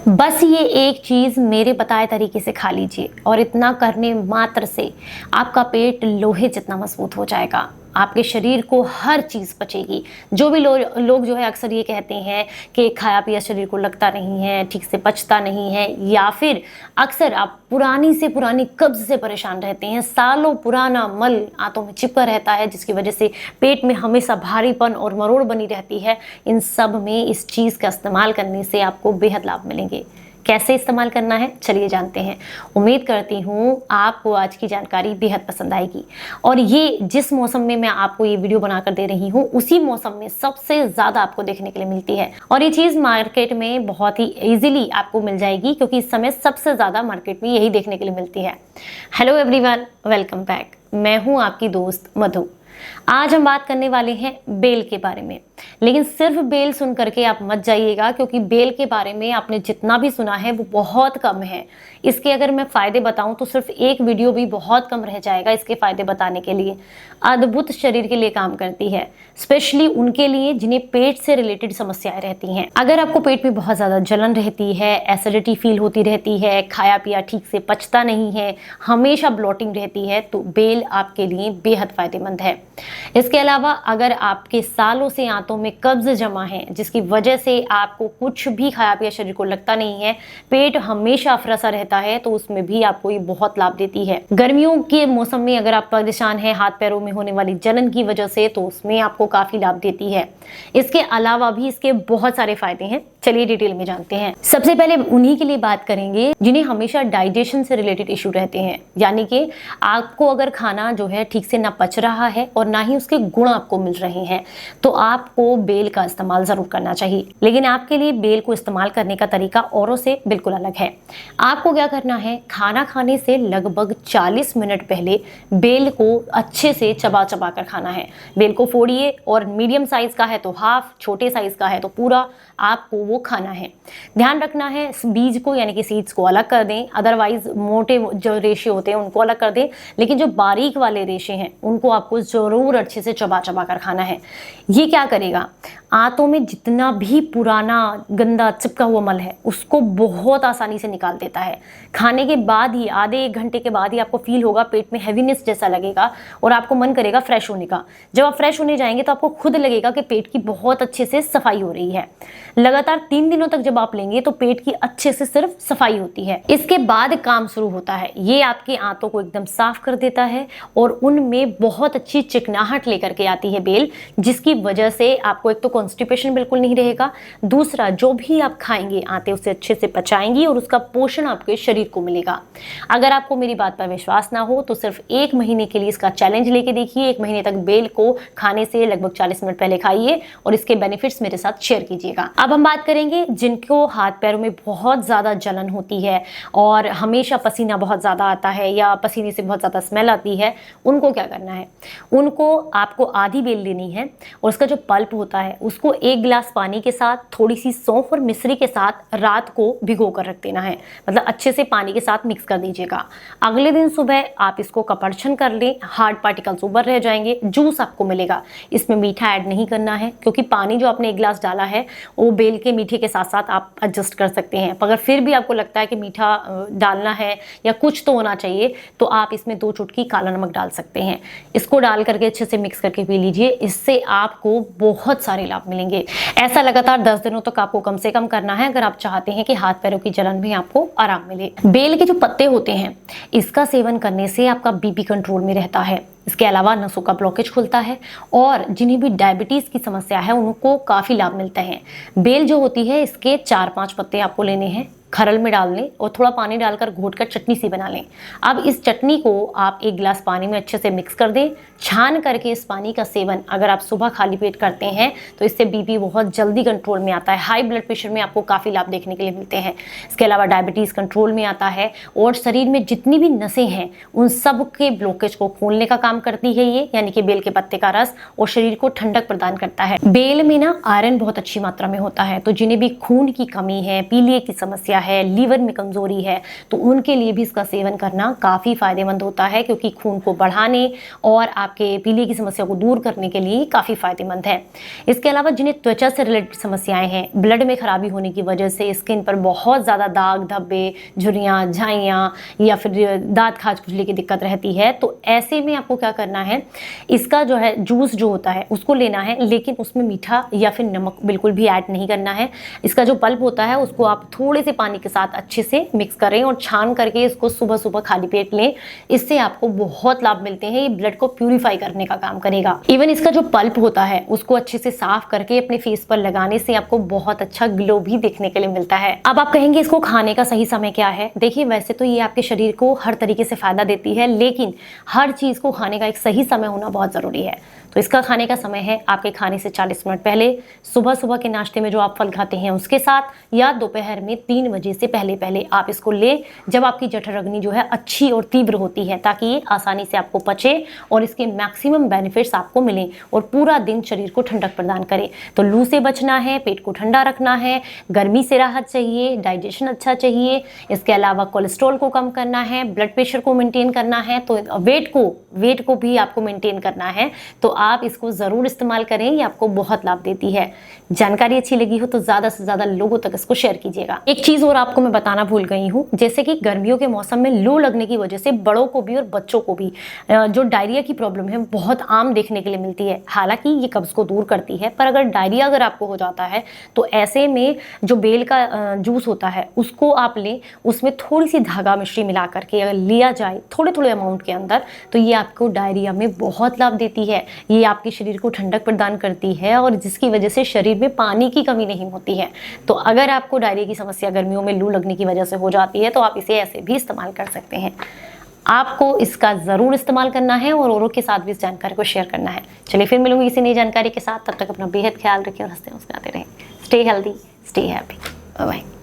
बस ये एक चीज़ मेरे बताए तरीके से खा लीजिए और इतना करने मात्र से आपका पेट लोहे जितना मजबूत हो जाएगा। आपके शरीर को हर चीज़ पचेगी। जो भी लोग जो है अक्सर ये कहते हैं कि खाया पिया शरीर को लगता नहीं है, ठीक से पचता नहीं है, या फिर अक्सर आप पुरानी से पुरानी कब्ज़ से परेशान रहते हैं। सालों पुराना मल आंतों में चिपका रहता है, जिसकी वजह से पेट में हमेशा भारीपन और मरोड़ बनी रहती है। इन सब में इस चीज़ का इस्तेमाल करने से आपको बेहद लाभ मिलेंगे। कैसे इस्तेमाल करना है, चलिए जानते हैं। उम्मीद करती हूँ आपको आज की जानकारी बेहद पसंद आएगी। और ये जिस मौसम में मैं आपको ये वीडियो बनाकर दे रही हूँ, उसी मौसम में सबसे ज़्यादा आपको देखने के लिए मिलती है। और ये चीज़ मार्केट में बहुत ही ईजिली आपको मिल जाएगी, क्योंकि इस समय सबसे ज़्यादा मार्केट में यही देखने के लिए मिलती है। Hello everyone, welcome back. मैं हूँ आपकी दोस्त मधु। आज हम बात करने वाले हैं बेल के बारे में। लेकिन सिर्फ बेल सुन करके आप मत जाइएगा, क्योंकि बेल के बारे में आपने जितना भी सुना है वो बहुत कम है। इसके अगर मैं फ़ायदे बताऊं तो सिर्फ एक वीडियो भी बहुत कम रह जाएगा इसके फ़ायदे बताने के लिए। अद्भुत शरीर के लिए काम करती है, स्पेशली उनके लिए जिन्हें पेट से रिलेटेड समस्याएं रहती हैं। अगर आपको पेट में बहुत ज़्यादा जलन रहती है, एसिडिटी फील होती रहती है, खाया पिया ठीक से पचता नहीं है, हमेशा ब्लोटिंग रहती है, तो बेल आपके लिए बेहद फ़ायदेमंद है। इसके अलावा अगर आपके सालों से आंतों में कब्ज जमा है, जिसकी वजह से आपको कुछ भी खाया पिया शरीर को लगता नहीं है, पेट हमेशा अफरा सा रहता है, तो उसमें भी आपको ये बहुत लाभ देती है। गर्मियों के मौसम में अगर आप परेशान हैं हाथ पैरों में होने वाली जलन की वजह से, तो उसमें आपको काफी लाभ देती है। इसके अलावा भी इसके बहुत सारे फायदे हैं, चलिए डिटेल में जानते हैं। सबसे पहले उन्हीं के लिए बात करेंगे जिन्हें हमेशा डाइजेशन से रिलेटेड इशू रहते हैं, यानी कि आपको अगर खाना जो है ठीक से ना पच रहा है और ना ही उसके गुण आपको मिल रहे हैं, तो आपको बेल का इस्तेमाल जरूर करना चाहिए। लेकिन आपके लिए बेल को इस्तेमाल करने का तरीका औरों से बिल्कुल अलग है। आपको क्या करना है, खाना खाने से लगभग 40 मिनट पहले बेल को अच्छे से चबा चबा कर खाना है। बेल को फोड़िए, और मीडियम साइज का है तो हाफ, छोटे साइज का है तो पूरा आपको वो खाना है। ध्यान रखना है बीज को यानी कि सीड्स को अलग कर दें, अदरवाइज मोटे जो रेशे होते हैं उनको अलग कर दें, लेकिन जो बारीक वाले रेशे हैं उनको आपको जरूर अच्छे से चबा चबा कर खाना है। ये क्या करेगा, आंतों में जितना भी पुराना गंदा चिपका हुआ मल है उसको बहुत आसानी से निकाल देता है। खाने के बाद ही आधे एक घंटे के बाद ही आपको फील होगा, पेट में हैवीनेस जैसा लगेगा और आपको मन करेगा फ्रेश होने का। जब आप फ्रेश होने जाएंगे तो आपको खुद लगेगा कि पेट की बहुत अच्छे से सफाई हो रही है। लगातार 3 दिनों तक जब आप लेंगे तो पेट की अच्छे से सिर्फ सफाई होती है। इसके बाद काम शुरू होता है। ये आपकी आंतों को एकदम साफ कर देता है और उनमें बहुत अच्छी चिकनाहट लेकर के आती है बेल, जिसकी वजह से आपको एक तो कॉन्स्टिपेशन बिल्कुल नहीं रहेगा, दूसरा जो भी आप खाएंगे आंतें उसे अच्छे से पचाएंगी और उसका पोषण आपके शरीर को मिलेगा। अगर आपको मेरी बात पर विश्वास ना हो तो सिर्फ 1 महीने के लिए इसका चैलेंज लेके देखिए। 1 महीने तक बेल को खाने से लगभग 40 मिनट पहले खाइए और इसके बेनिफिट्स मेरे साथ शेयर कीजिएगा। अब हम बात करेंगे जिनको हाथ पैरों में बहुत ज्यादा जलन होती है और हमेशा पसीना बहुत ज्यादा आता है या पसीने से बहुत ज्यादा स्मेल आती है, उनको क्या करना है। उनको आपको आधी बेल लेनी है और उसका जो पल्प होता है उसको 1 गिलास पानी के साथ थोड़ी सी सौंफ और मिश्री के साथ रात को भिगो कर रख देना है। मतलब अच्छे से पानी के साथ मिक्स कर दीजिएगा। अगले दिन सुबह आप इसको कपड़छन कर लें, हार्ड पार्टिकल्स ऊपर रह जाएंगे, जूस आपको मिलेगा। इसमें मीठा ऐड नहीं करना है, क्योंकि पानी जो आपने 1 गिलास डाला है वो बेल के मीठे के साथ साथ आप एडजस्ट कर सकते हैं। अगर फिर भी आपको लगता है कि मीठा डालना है या कुछ तो होना चाहिए, तो आप इसमें 2 चुटकी काला नमक डाल सकते हैं। इसको डाल करके अच्छे से मिक्स करके पी लीजिए। इससे आपको बहुत सारे लाभ मिलेंगे। ऐसा लगातार 10 दिनों तक आपको कम से कम करना है, अगर आप चाहते हैं कि हाथ पैरों की जलन में आपको आराम मिले। बेल के जो पत्ते होते हैं, इसका सेवन करने से आपका बीपी कंट्रोल में रहता है। इसके अलावा नसों का ब्लॉकेज खुलता है और जिन्हें भी डायबिटीज की समस्या है उनको काफी लाभ मिलता है। बेल जो होती है, इसके 4-5 पत्ते आपको लेने हैं, खरल में डाल लें और थोड़ा पानी डालकर घोटकर चटनी सी बना लें। अब इस चटनी को आप 1 गिलास पानी में अच्छे से मिक्स कर दें। छान करके इस पानी का सेवन अगर आप सुबह खाली पेट करते हैं तो इससे बीपी बहुत जल्दी कंट्रोल में आता है। हाई ब्लड प्रेशर में आपको काफ़ी लाभ देखने के लिए मिलते हैं। इसके अलावा डायबिटीज़ कंट्रोल में आता है और शरीर में जितनी भी नसें हैं उन सब के ब्लॉकेज को खोलने का काम करती है ये, यानी कि बेल के पत्ते का रस, और शरीर को ठंडक प्रदान करता है। बेल में ना आयरन बहुत अच्छी मात्रा में होता है, तो जिन्हें भी खून की कमी है, पीलिया की समस्या है, लीवर में कमज़ोरी है, तो उनके लिए भी इसका सेवन करना काफ़ी फ़ायदेमंद होता है, क्योंकि खून को बढ़ाने और आपके पीलिया की समस्या को दूर करने के लिए काफ़ी फ़ायदेमंद है। इसके अलावा जिन्हें त्वचा से रिलेटेड समस्याएं हैं, ब्लड में खराबी होने की वजह से स्किन पर बहुत ज़्यादा दाग धब्बे, झुर्रियाँ, झाइयाँ या फिर दांत खाज खुजली की दिक्कत रहती है, तो ऐसे में आपको क्या करना है, इसका जो है जूस जो होता है उसको लेना है, लेकिन उसमें मीठा या फिर नमक बिल्कुल भी ऐड नहीं करना है। इसका जो पल्प होता है उसको आप थोड़े से पानी के साथ अच्छे से मिक्स करें और छान करके इसको सुबह सुबह खाली पेट लें। इससे आपको बहुत लाभ मिलते हैं, ये ब्लड को प्यूरिफाई करने का काम करेगा। इवन इसका जो पल्प होता है उसको अच्छे से साफ करके अपने फेस पर लगाने से आपको बहुत अच्छा ग्लो भी देखने के लिए मिलता है। अब आप कहेंगे इसको खाने का सही समय क्या है? देखिए, वैसे तो ये आपके शरीर को हर तरीके से फायदा देती है, लेकिन हर चीज को खाने का एक सही समय होना बहुत जरूरी है। तो इसका खाने का समय है आपके खाने से 40 मिनट पहले, सुबह सुबह के नाश्ते में जो आप फल खाते हैं उसके साथ, या दोपहर में 3 बजे से पहले पहले आप इसको लें, जब आपकी जठराग्नि जो है अच्छी और तीव्र होती है, ताकि ये आसानी से आपको पचे और इसके मैक्सिमम बेनिफिट्स आपको मिलें और पूरा दिन शरीर को ठंडक प्रदान करे। तो लू से बचना है, पेट को ठंडा रखना है, गर्मी से राहत चाहिए, डाइजेशन अच्छा चाहिए, इसके अलावा कोलेस्ट्रॉल को कम करना है, ब्लड प्रेशर को मेंटेन करना है, तो वेट को भी आपको मेंटेन करना है। तो आप इसको ज़रूर इस्तेमाल करें, ये आपको बहुत लाभ देती है। जानकारी अच्छी लगी हो तो ज़्यादा से ज़्यादा लोगों तक इसको शेयर कीजिएगा। एक चीज़ और आपको मैं बताना भूल गई हूँ, जैसे कि गर्मियों के मौसम में लू लगने की वजह से बड़ों को भी और बच्चों को भी जो डायरिया की प्रॉब्लम है बहुत आम देखने के लिए मिलती है। हालांकि ये कब्ज़ को दूर करती है, पर अगर डायरिया आपको हो जाता है तो ऐसे में जो बेल का जूस होता है उसको आप लें, उसमें थोड़ी सी धागा मिश्री मिला करके अगर लिया जाए थोड़े थोड़े अमाउंट के अंदर, तो ये आपको डायरिया में बहुत लाभ देती है। ये आपके शरीर को ठंडक प्रदान करती है और जिसकी वजह से शरीर में पानी की कमी नहीं होती है। तो अगर आपको डायरिया की समस्या गर्मियों में लू लगने की वजह से हो जाती है तो आप इसे ऐसे भी इस्तेमाल कर सकते हैं। आपको इसका ज़रूर इस्तेमाल करना है और औरों के साथ भी इस जानकारी को शेयर करना है। चलिए फिर मिलूंगी इसी नई जानकारी के साथ, तब तक अपना बेहद ख्याल रखें और हंसते मुस्कुराते रहें। Stay healthy, stay happy, bye bye.